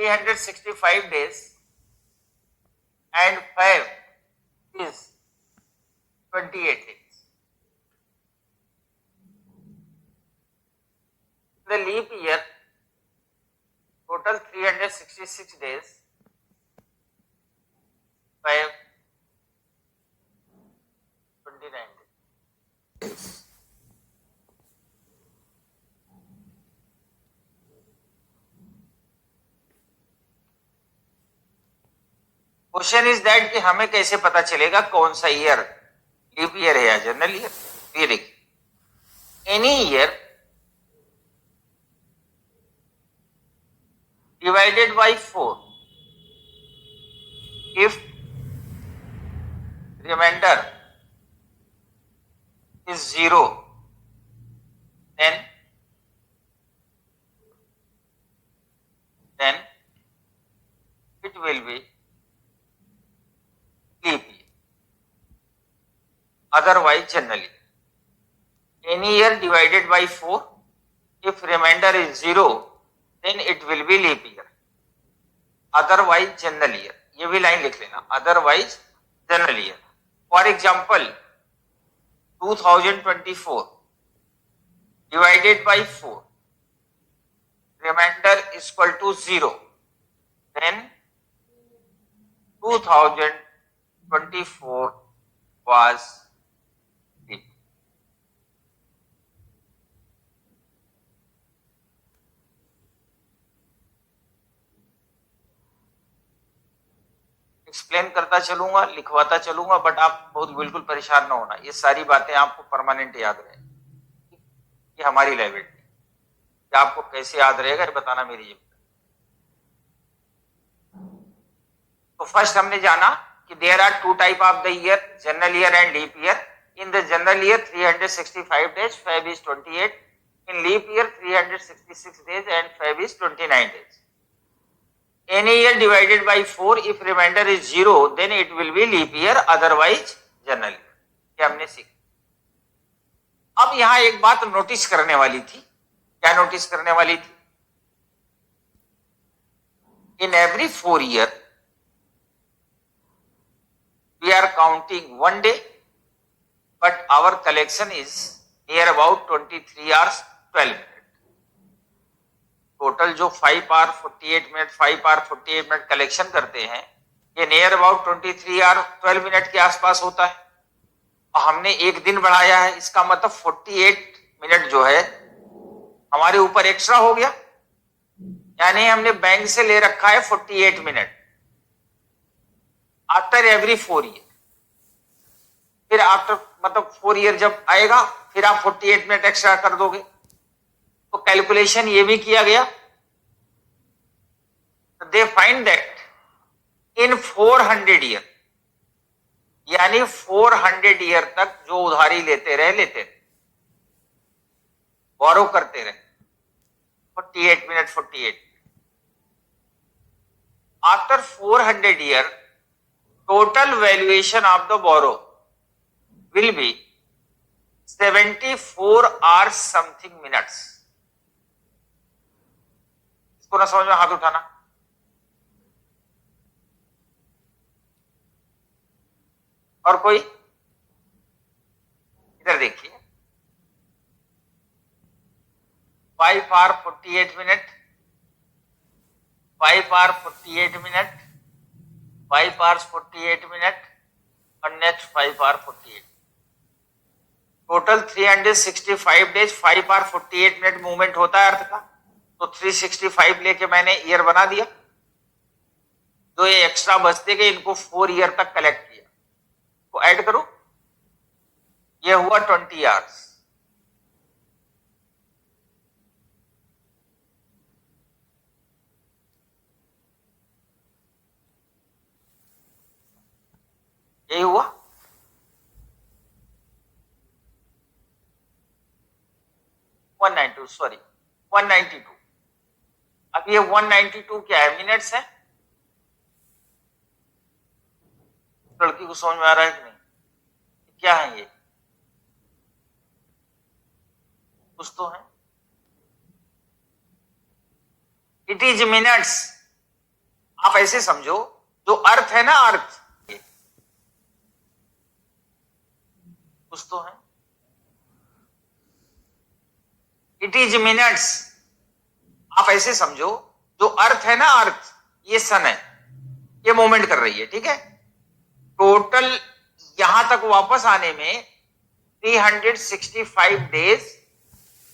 365 days and 5 is 28 days. The leap year, total 366 days, 5, 29 days. Question is that कि हमें कैसे पता चलेगा कौन सा ईयर लीप ईयर है या जनरल ईयर. ये देखिए, any year divided by 4 if remainder is 0 then it will be leap year, otherwise generally. Any year divided by 4 if remainder is 0 then it will be leap year, otherwise general year. ये भी line लिख लेना, otherwise general year. For example, 2024 divided by 4, remainder is equal to 0, then 2024 was leap. Explain करता चलूंगा, लिखवाता चलूंगा, but आप बहुत बिल्कुल परेशान ना होना. ये सारी बातें आपको परमानेंट याद रहे, ये हमारी लाइब्रेरी. आपको कैसे याद रहेगा ये बताना मेरी जिम्मेदारी. तो फर्स्ट हमने जाना कि there are two type of the year, general year and leap year. In the general year 365 days, 5 is 28. In leap year 366 days and 5 is 29 days. Any year divided by 4 if remainder is 0 then it will be leap year, otherwise general year. ये हमने सीखा. अब यहां एक बात notice करने वाली थी. क्या नोटिस करने वाली थी? In every 4 year we are counting 1 day, but our collection is near about 23 hours 12 minutes. Total जो 5 hour 48 minute 5 hour 48 minute collection करते हैं, ये नियर अबाउट 23 hour 12 minute के आसपास होता है. और हमने एक दिन बढ़ाया है, इसका मतलब 48 minute जो है हमारे ऊपर एक्स्ट्रा हो गया. यानी हमने बैंक से ले रखा है 48 minute आफ्टर एवरी 4 year. फिर आफ्टर मतलब 4 year जब आएगा फिर आप 48 minute एक्स्ट्रा कर दोगे. तो कैलकुलेशन ये भी किया गया. They find that in 400 year, यानी 400 ईयर तक जो उधारी लेते रहे, बोरो करते रहे 48 minute 48. After 400 year total valuation of the borrow will be 74 hours something minutes. इसको ना समझ में हाथ उठाना. और कोई इधर देखिए, 5 hour 48 minute, 5 hour 48 minute, 5 hours 48 minute और next 5 hour 48. Total 365 days 5 hour 48 minute movement होता है अर्थ का. तो 365 लेके मैंने ईयर बना दिया. जो ये एक्स्ट्रा बचते गए इनको 4 year तक कलेक्ट किया. तो ऐड करो, ये हुआ 20 hours. यही हुआ. सॉरी 192. अब ये 192 क्या है? मिनट्स है. लड़की को समझ में आ रहा है कि नहीं? क्या है ये? कुछ तो है. It is minutes. आप ऐसे समझो, जो अर्थ है ना, अर्थ कुछ तो है, इट इज मिनट्स। आप ऐसे समझो, जो अर्थ है ना, अर्थ, ये सन है, ये मूवमेंट कर रही है, ठीक है। टोटल यहां तक वापस आने में 365 डेज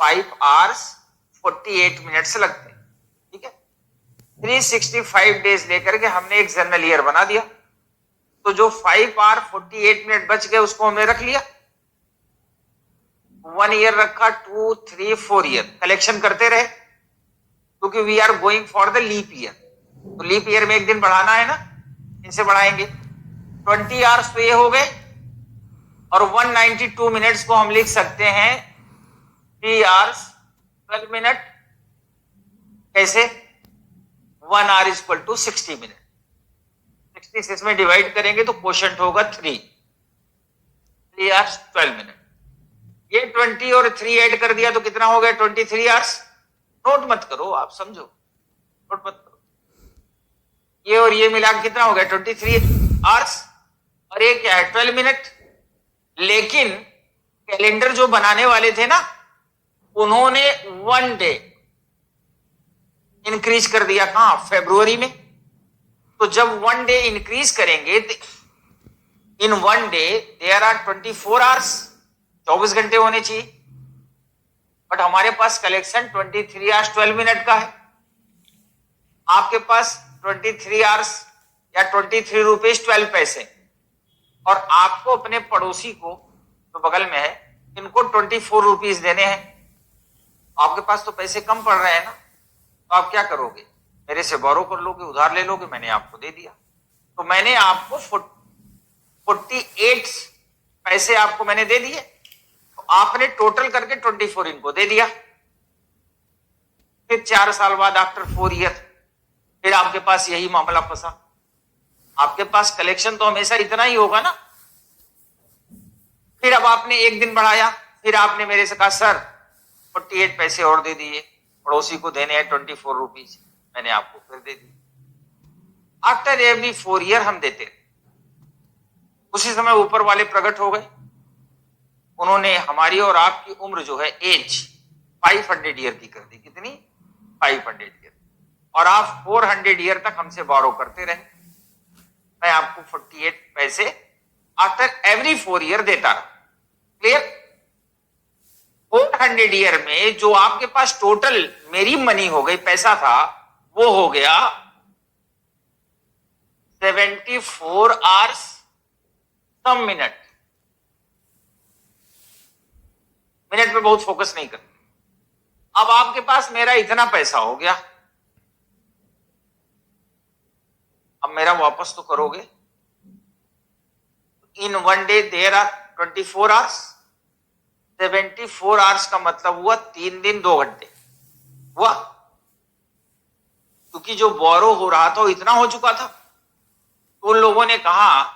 5 आवर्स 48 मिनट्स लगते हैं, ठीक है। 365 डेज लेकर के हमने एक जनरल ईयर बना दिया, तो जो 5 आवर 48 मिनट बच गए उसको हमने रख लिया। 1 ईयर रखा, 2 3 4 ईयर कलेक्शन करते रहे, क्योंकि we are going for the leap year. तो लीप ईयर में एक दिन बढ़ाना है ना, इनसे बढ़ाएंगे। 20 आवर्स तो ये हो गए, और 192 मिनट्स को हम लिख सकते हैं 3 आवर्स 12 मिनट। कैसे? 1 hour is equal to 60 minute. 60 से इसमें डिवाइड करेंगे तो क्वोशंट होगा 3 आवर्स 12 मिनट। ये 20 और 3 ऐड कर दिया तो कितना हो गया? 23 आवर्स। नोट मत करो, आप समझो, नोट मत करो। ये और ये मिला कितना हो गया? 23 आवर्स। और ये क्या है? 12 मिनट। लेकिन कैलेंडर जो बनाने वाले थे ना, उन्होंने 1 डे इंक्रीज कर दिया। कहां? फेब्रुवरी में। तो जब 1 डे इंक्रीज करेंगे तो इन 1 डे देयर आर 24 आवर्स, 24 घंटे होने चाहिए। बट हमारे पास कलेक्शन 23 आवर्स 12 मिनट का है। आपके पास 23 आवर्स या 23 रुपीज 12 पैसे, और आपको अपने पड़ोसी को जो बगल में है, इनको 24 रुपीज देने हैं। आपके पास तो पैसे कम पड़ रहे हैं ना, तो आप क्या करोगे? मेरे से बोरो कर लोगे, उधार ले लोगे। मैंने आपको दे दिया, तो मैंने आपको 48 पैसे आपको मैंने दे दिए, तो आपने टोटल करके 24 इनको दे दिया। फिर 4 साल बाद, आफ्टर 4 ईयर, फिर आपके पास यही मामला फंसा। आपके पास कलेक्शन तो हमेशा इतना ही होगा ना। फिर अब आपने एक दिन बढ़ाया, फिर आपने मेरे से कहा सर 48 पैसे और दे दिए, पड़ोसी को देने हैं 24 रुपीज, मैंने आपको फिर दे दी। आफ्टर एवरी 4 ईयर हम देते रहे। उसी समय ऊपर वाले प्रकट हो गए, उन्होंने हमारी और आपकी उम्र जो है, एज 500 ईयर की कर दी। कितनी? 500 ईयर। और आप 400 ईयर तक हमसे बोरो करते रहे। मैं आपको 48 पैसे आफ्टर एवरी 4 ईयर देता रहा। क्लियर? 400 ईयर में जो आपके पास टोटल मेरी मनी हो गई, पैसा था, वो हो गया 74 आवर्स सम मिनट। मिनट पे बहुत फोकस नहीं करते। अब आपके पास मेरा इतना पैसा हो गया, अब मेरा वापस तो करोगे। In 1 day there are 24 hours. 74 hours का मतलब हुआ 3 दिन 2 घंटे हुआ, क्योंकि जो बोरो हो रहा था वो इतना हो चुका था। तो उन लोगों ने कहा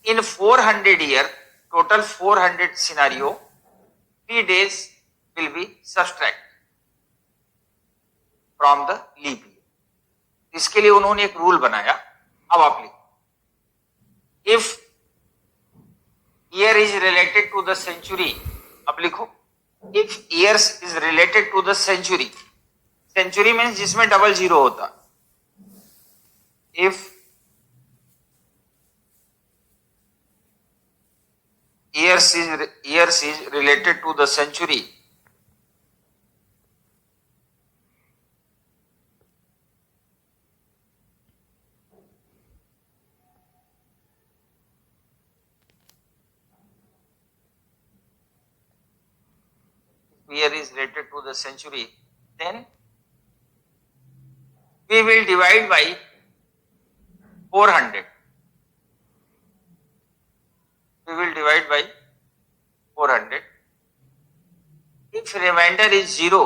इन 400 year, total 400 scenario, 3 days will be subtract from the leap year। इसके लिए उन्होंने एक रूल बनाया। अब आप लिखो, if year is related to the century. अब लिखो, if years is related to the century. Century means जिसमें डबल जीरो होता। इफ years is related to the century, year is related to the century, then we will divide by 400. We will divide by 400. If remainder is 0,